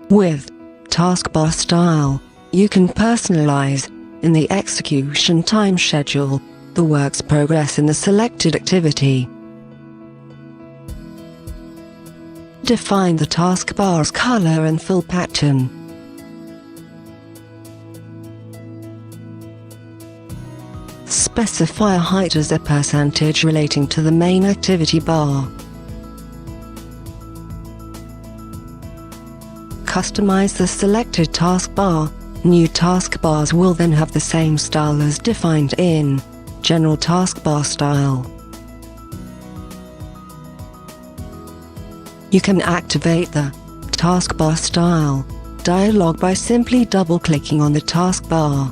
With taskbar style, you can personalize, in the execution time schedule, the work's progress in the selected activity. Define the taskbar's color and fill pattern. Specify a height as a percentage relating to the main activity bar. Customize the selected taskbar. New taskbars will then have the same style as defined in General Taskbar Style. You can activate the Taskbar Style dialog by simply double-clicking on the taskbar.